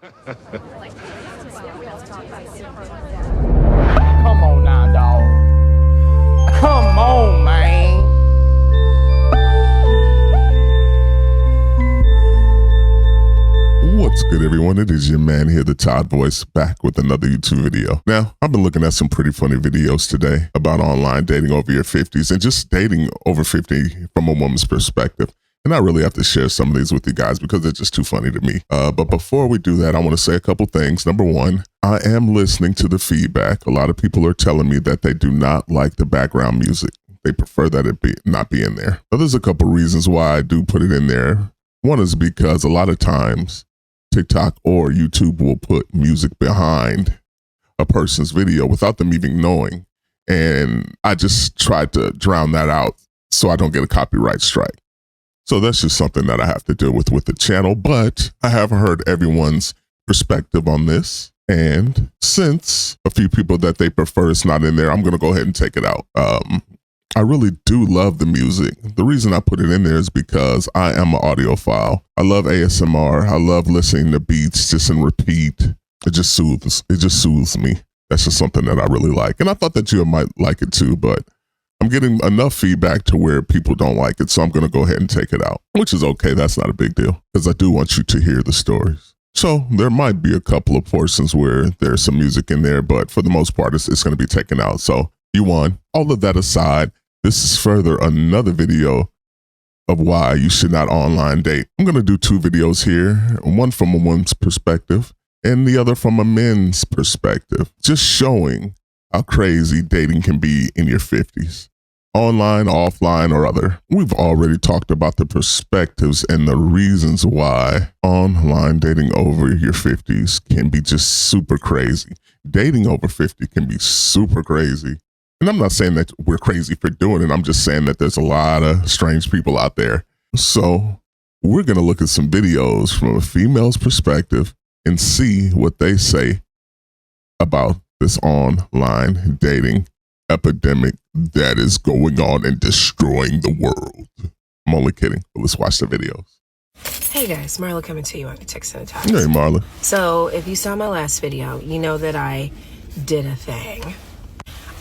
Come on now, dog. Come on, man. What's good, everyone? It is your man here, the Todd voice, back with another YouTube video. Now, I've been looking at some pretty funny videos today about online dating over your 50s and just dating over 50 from a woman's perspective. And I really have to share some of these with you guys because they're just too funny to me. But before we do that, I want to say a couple things. Number one, I am listening to the feedback. A lot of people are telling me that they do not like the background music. They prefer that it not be in there. Now, there's a couple reasons why I do put it in there. One is because a lot of times TikTok or YouTube will put music behind a person's video without them even knowing. And I just tried to drown that out so I don't get a copyright strike. So that's just something that I have to deal with the channel, but I have heard everyone's perspective on this. And since a few people that they prefer is not in there, I'm going to go ahead and take it out. I really do love the music. The reason I put it in there is because I am an audiophile. I love ASMR. I love listening to beats just in repeat. It just soothes me. That's just something that I really like. And I thought that you might like it too, but I'm getting enough feedback to where people don't like it, so I'm going to go ahead and take it out, which is okay. That's not a big deal because I do want you to hear the stories. So there might be a couple of portions where there's some music in there, but for the most part, it's going to be taken out. So you won. All of that aside, this is further another video of why you should not online date. I'm going to do two videos here, one from a woman's perspective and the other from a man's perspective, just showing how crazy dating can be in your 50s, online, offline, or other. We've already talked about the perspectives and the reasons why online dating over your 50s can be just super crazy. Dating over 50 can be super crazy. And I'm not saying that we're crazy for doing it. I'm just saying that there's a lot of strange people out there. So we're going to look at some videos from a female's perspective and see what they say about this online dating epidemic that is going on and destroying the world. I'm only kidding, but let's watch the videos. Hey guys, Marla coming to you on the Text and Todd. Hey, Marla. So if you saw my last video, you know that I did a thing.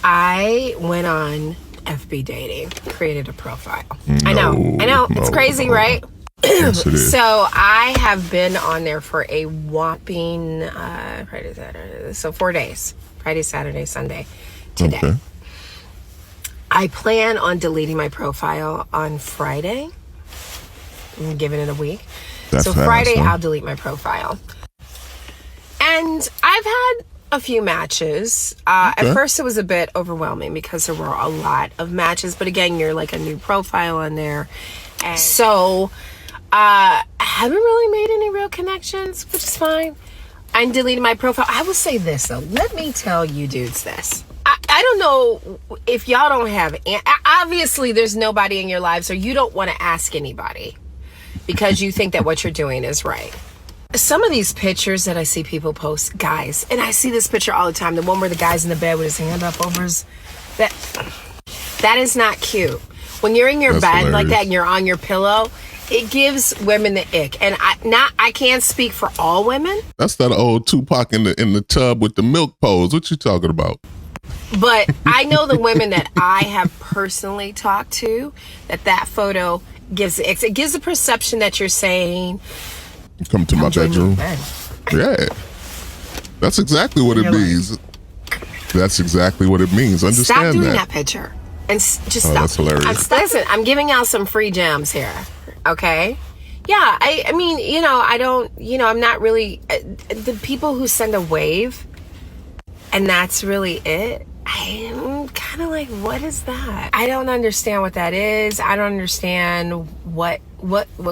I went on FB dating, created a profile. I know, it's crazy, right? Yes, it is. So I have been on there for a whopping 4 days. Friday, Saturday, Sunday, today. Okay. I plan on deleting my profile on Friday. I'm giving it a week. That's so fast, Friday, huh? I'll delete my profile. And I've had a few matches. At first, it was a bit overwhelming because there were a lot of matches. But again, you're like a new profile on there. And so I haven't really made any real connections, which is fine. I'm deleting my profile. I will say this, though. Let me tell you dudes this. I don't know if y'all don't have... Obviously, there's nobody in your lives, or you don't want to ask anybody because you think that what you're doing is right. Some of these pictures that I see people post, guys, and I see this picture all the time, the one where the guy's in the bed with his hand up over his... That is not cute. When you're in your bed hilarious. like that and you're on your pillow... It gives women the ick, and I can't speak for all women. That's that old Tupac in the tub with the milk pose. What you talking about? But I know the women that I have personally talked to that photo gives the ick. It gives the perception that you're saying, Come to my bedroom. Yeah, that's exactly what it means. That's exactly what it means. Understand stop doing that. that picture and just stop. That's hilarious. Listen, I'm giving out some free gems here. Okay. Yeah. I mean, I'm not really the people who send a wave and that's really it. I'm kind of like, what is that? I don't understand what that is. I don't understand what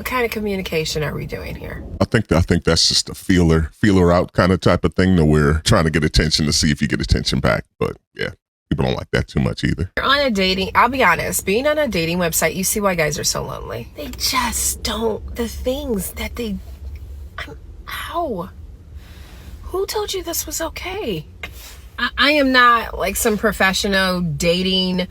kind of communication are we doing here? I think that's just a feeler out kind of type of thing that we're trying to get attention to see if you get attention back. But yeah. People don't like that too much either. I'll be honest, being on a dating website, you see why guys are so lonely. They just don't, the things that how? Who told you this was okay? I am not like some professional dating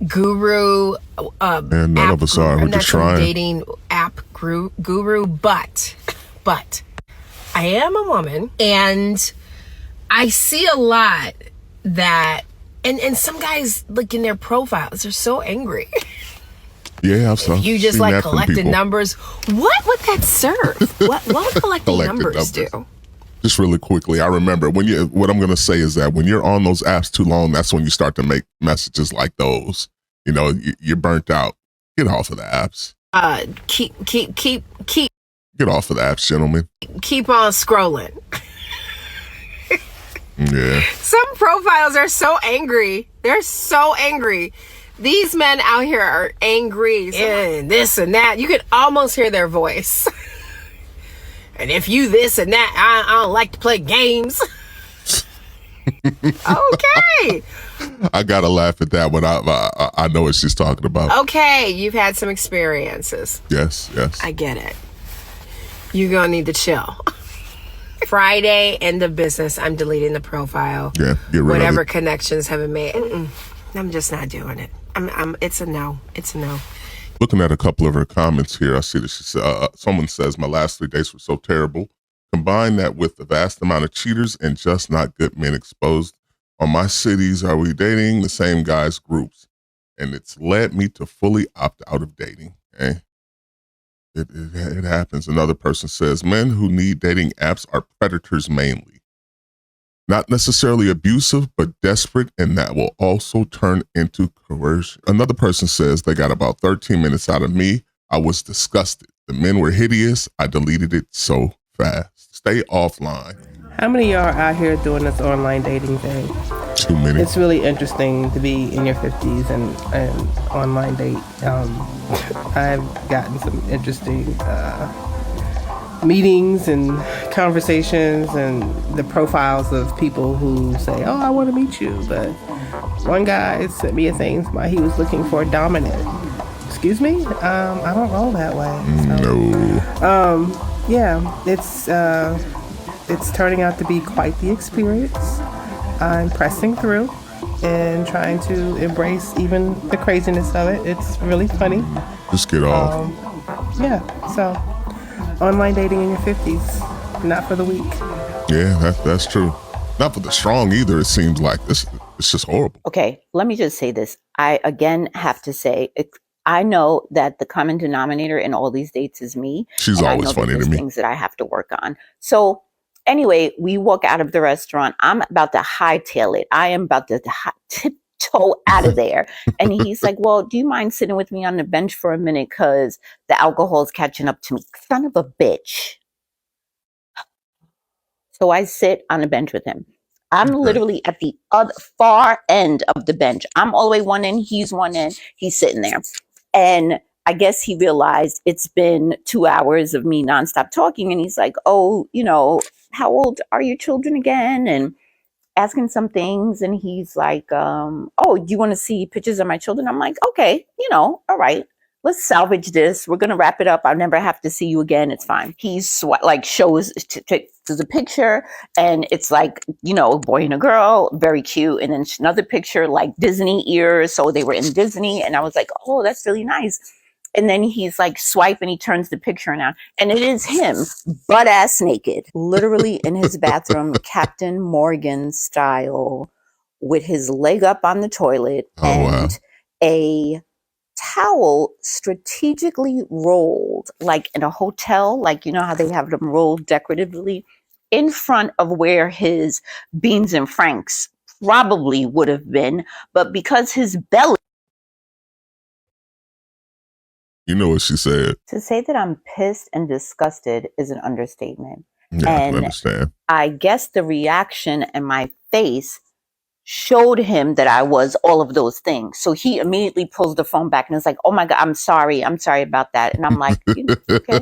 guru. And none of us are. We're just trying. Dating app guru, but But I am a woman, and I see a lot that, and some guys, like in their profiles, they're so angry. Yeah, I've seen You just like collecting numbers. What would that serve? What would collecting numbers do? Just really quickly, I remember what I'm going to say is that when you're on those apps too long, that's when you start to make messages like those. You know, you're burnt out. Get off of the apps. Keep. Get off of the apps, gentlemen. Keep on scrolling. Yeah. Some profiles are so angry. They're so angry. These men out here are angry. And this and that. You can almost hear their voice. And if you this and that, I don't like to play games. Okay. I gotta laugh at that one. I know what she's talking about. Okay, you've had some experiences. Yes. I get it. You're gonna need to chill. Friday, end of business. I'm deleting the profile. Yeah, get rid whatever of it. Connections haven't made. I'm just not doing it. It's a no. It's a no. Looking at a couple of her comments here, I see that she said, someone says, my last 3 days were so terrible. Combine that with the vast amount of cheaters and just not good men exposed on my cities. Are we dating the same guys groups? And it's led me to fully opt out of dating. Okay? It happens. Another person says, men who need dating apps are predators mainly. Not necessarily abusive, but desperate, and that will also turn into coercion. Another person says they got about 13 minutes out of me. I was disgusted. The men were hideous. I deleted it so fast. Stay offline. How many of y'all are out here doing this online dating thing? Too many. It's really interesting to be in your 50s and online date. I've gotten some interesting meetings and conversations and the profiles of people who say, oh, I want to meet you. But one guy sent me a thing why he was looking for a dominant. Excuse me? I don't roll that way. So, No. Yeah, it's turning out to be quite the experience. I'm pressing through and trying to embrace even the craziness of it. It's really funny. Just get off. Yeah, so online dating in your 50s, not for the weak. Yeah, that's true. Not for the strong either, it seems like. It's just horrible. Okay, let me just say this. I, again, have to say, I know that the common denominator in all these dates is me. She's always funny to me. Things that I have to work on. So anyway, we walk out of the restaurant. I'm about to hightail it. I am about to tiptoe out of there. And he's like, well, do you mind sitting with me on the bench for a minute? Because the alcohol is catching up to me. Son of a bitch. So I sit on a bench with him. I'm literally at the other far end of the bench. I'm all the way one end. He's one end. He's sitting there. And I guess he realized it's been 2 hours of me nonstop talking. And he's like, oh, how old are your children again? And asking some things. And he's like, oh, do you want to see pictures of my children? I'm like, okay, all right. Let's salvage this. We're going to wrap it up. I'll never have to see you again. It's fine. He's shows there's a picture and it's like, a boy and a girl, very cute. And then another picture, like Disney ears. So they were in Disney. And I was like, oh, that's really nice. And then he's like swipe and he turns the picture around and it is him butt ass naked, literally in his bathroom, Captain Morgan style, with his leg up on the toilet and a towel strategically rolled like in a hotel, like how they have them rolled decoratively in front of where his beans and franks probably would have been, but because his belly. You know what she said. To say that I'm pissed and disgusted is an understatement. Yeah, and I understand. I guess the reaction in my face showed him that I was all of those things. So he immediately pulls the phone back and is like, oh my God, I'm sorry about that. And I'm like, okay.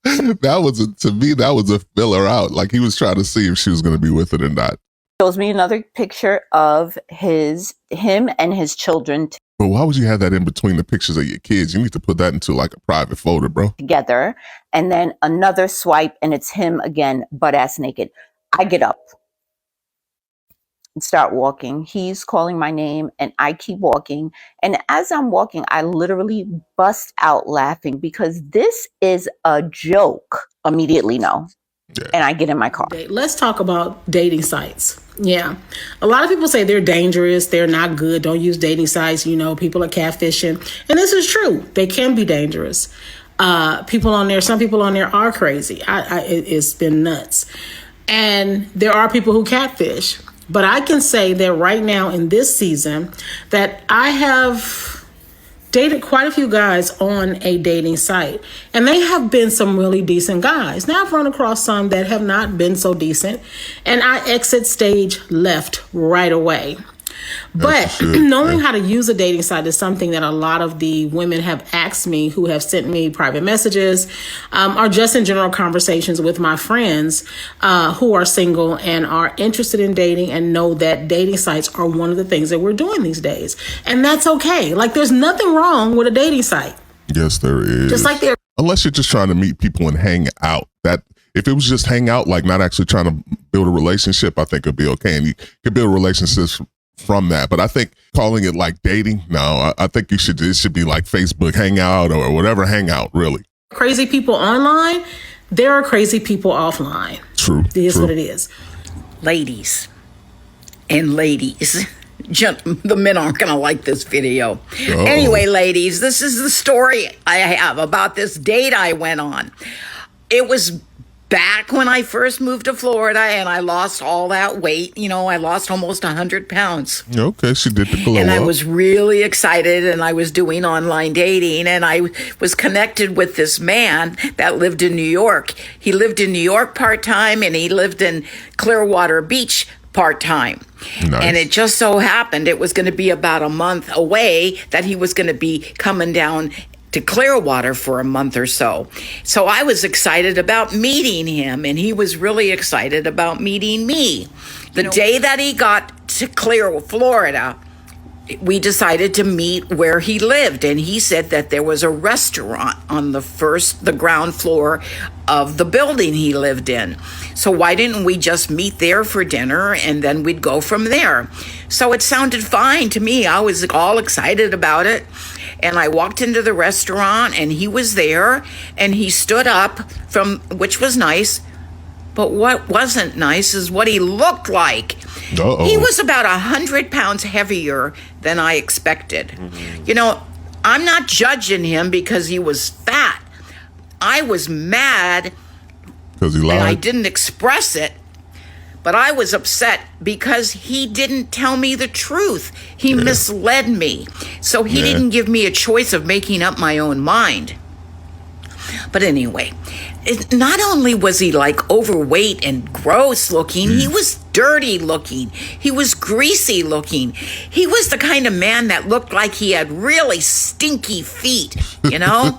To me, that was a filler out. Like he was trying to see if she was going to be with it or not. Shows me another picture of him and his children But why would you have that in between the pictures of your kids? You need to put that into like a private folder, bro. Together. And then another swipe and it's him again, butt ass naked. I get up. start walking. He's calling my name and I keep walking. And as I'm walking, I literally bust out laughing because this is a joke. Immediately, no. Yeah. And I get in my car. Let's talk about dating sites. Yeah. A lot of people say they're dangerous. They're not good. Don't use dating sites. You know, people are catfishing. And this is true. They can be dangerous. Some people on there are crazy. It's been nuts. And there are people who catfish. But I can say that right now in this season that I have dated quite a few guys on a dating site. And they have been some really decent guys. Now I've run across some that have not been so decent. And I exit stage left right away. But knowing how to use a dating site is something that a lot of the women have asked me, who have sent me private messages, or just in general conversations with my friends who are single and are interested in dating and know that dating sites are one of the things that we're doing these days. And that's okay. Like, there's nothing wrong with a dating site. Yes, there is. Just like there. Unless you're just trying to meet people and hang out. That if it was just hang out, like not actually trying to build a relationship, I think it'd be okay. And you could build relationships from that. But I think calling it like dating, no, I think it should be like Facebook hangout or whatever hangout, really. Crazy people online, there are crazy people offline. True. It is what it is. Ladies and ladies. The men aren't going to like this video. Uh-oh. Anyway, ladies, this is the story I have about this date I went on. It was back when I first moved to Florida and I lost all that weight. You know, I lost almost 100 pounds. Okay, she did the glow And I up. was really excited, and I was doing online dating, and I was connected with this man that lived in New York. He lived in New York part-time, and he lived in Clearwater Beach part-time. Nice. And it just so happened it was going to be about a month away that he was going to be coming down to Clearwater for a month or so. So I was excited about meeting him, and he was really excited about meeting me. The day that he got to Florida, we decided to meet where he lived, and he said that there was a restaurant on the ground floor of the building he lived in. So why didn't we just meet there for dinner, and then we'd go from there? So it sounded fine to me. I was all excited about it. And I walked into the restaurant, and he was there, and he stood up which was nice. But what wasn't nice is what he looked like. Uh-oh. He was about 100 pounds heavier than I expected. Mm-hmm. You know, I'm not judging him because he was fat. I was mad because he lied. And I didn't express it. But I was upset because he didn't tell me the truth. He misled me. So he didn't give me a choice of making up my own mind. But anyway, not only was he like overweight and gross looking, he was dirty looking. He was greasy looking. He was the kind of man that looked like he had really stinky feet, you know,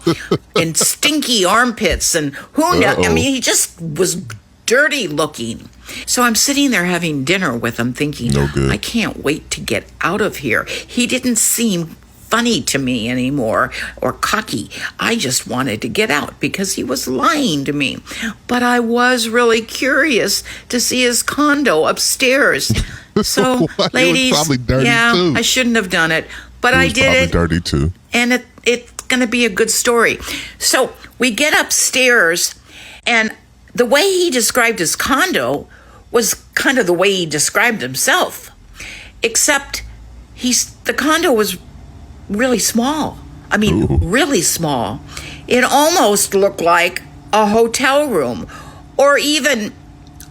and stinky armpits, and who knows? I mean, he just was dirty looking. So I'm sitting there having dinner with him thinking, no good. I can't wait to get out of here. He didn't seem funny to me anymore or cocky. I just wanted to get out because he was lying to me. But I was really curious to see his condo upstairs. So, ladies, was probably dirty too. I shouldn't have done it, but I did it. Dirty too. And it's going to be a good story. So we get upstairs, and the way he described his condo was kind of the way he described himself, except the condo was really small. I mean, really small. It almost looked like a hotel room or even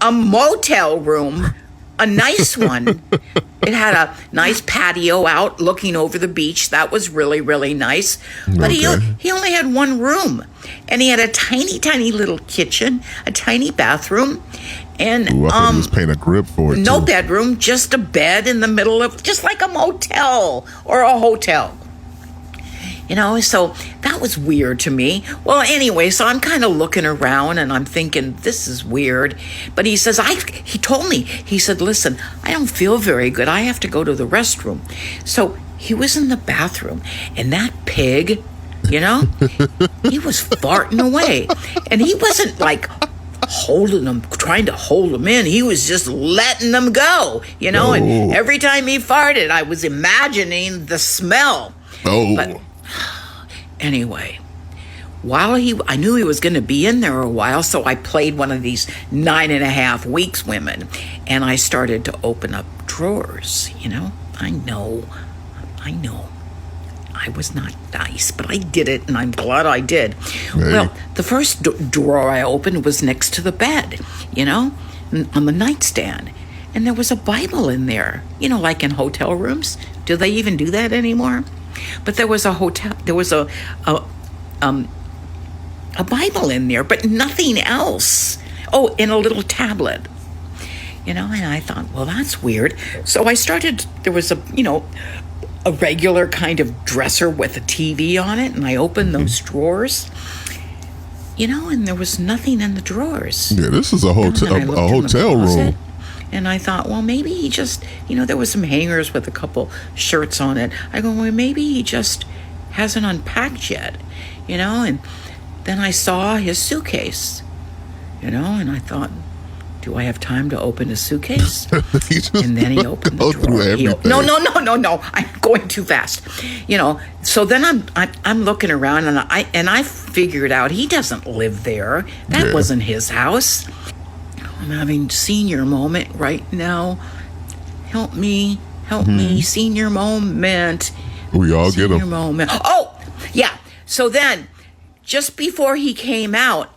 a motel room, a nice one. It had a nice patio out looking over the beach. That was really, really nice. But he only had one room, and he had a tiny, tiny little kitchen, a tiny bathroom, and I thought he was paying a grip for it. No too. bedroom, just a bed in the middle of, just like a motel or a hotel. You know, so that was weird to me. Well, anyway, so I'm kind of looking around and I'm thinking, this is weird. But he says, he told me, he said, listen, I don't feel very good. I have to go to the restroom. So he was in the bathroom, and that pig, you know, he was farting away. And he wasn't like holding them, trying to hold them in. He was just letting them go, you know. And every time he farted, I was imagining the smell. But anyway, I knew he was going to be in there a while, so I played one of these 9.5 weeks women, and I started to open up drawers, you know. I know. I was not nice, but I did it, and I'm glad I did. Hey. Well, the first drawer I opened was next to the bed, you know, on the nightstand. And there was a Bible in there, you know, like in hotel rooms. Do they even do that anymore? But there was a Bible in there, but nothing else. Oh, and a little tablet. You know, and I thought, well, that's weird. So I started, there was a regular kind of dresser with a TV on it, and I opened those drawers, you know, and there was nothing in the drawers. Yeah, this is a hotel room. And I thought, well, maybe he just, you know, there was some hangers with a couple shirts on it. I go, well, maybe he just hasn't unpacked yet, you know. And then I saw his suitcase, you know, and I thought, do I have time to open his suitcase? And then he opened the drawer. No. I'm going too fast. You know, so then I'm looking around, and I figured out he doesn't live there. That wasn't his house. I'm having senior moment right now. Help me, senior moment. We all get them. Moment. Oh, yeah. So then, just before he came out,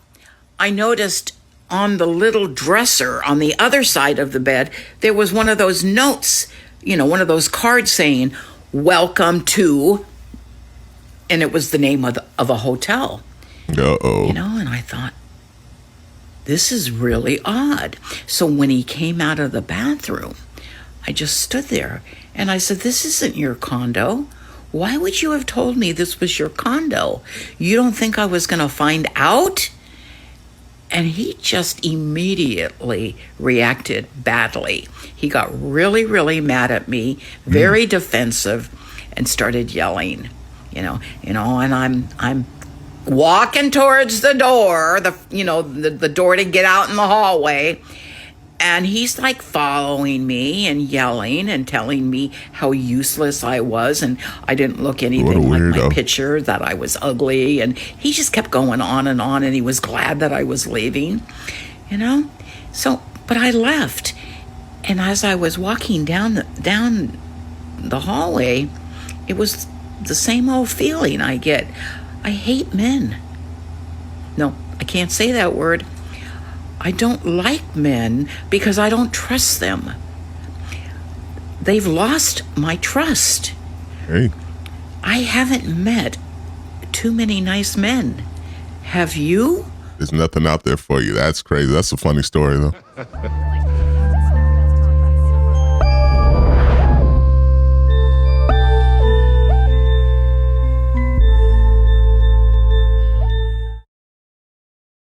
I noticed on the little dresser on the other side of the bed, there was one of those notes, you know, one of those cards saying, welcome to, and it was the name of a hotel. Uh-oh. You know, and I thought, this is really odd. So when he came out of the bathroom, I just stood there and I said, this isn't your condo. Why would you have told me this was your condo? You don't think I was going to find out? And he just immediately reacted badly. He got really, really mad at me, very defensive, and started yelling, you know, and I'm walking towards the door, the door to get out in the hallway. And he's like following me and yelling and telling me how useless I was, and I didn't look anything like my picture, that I was ugly. And he just kept going on, and he was glad that I was leaving, you know? So, but I left. And as I was walking down the hallway, it was the same old feeling I get. I hate men. No, I can't say that word. I don't like men because I don't trust them. They've lost my trust. Hey. I haven't met too many nice men. Have you? There's nothing out there for you. That's crazy. That's a funny story, though.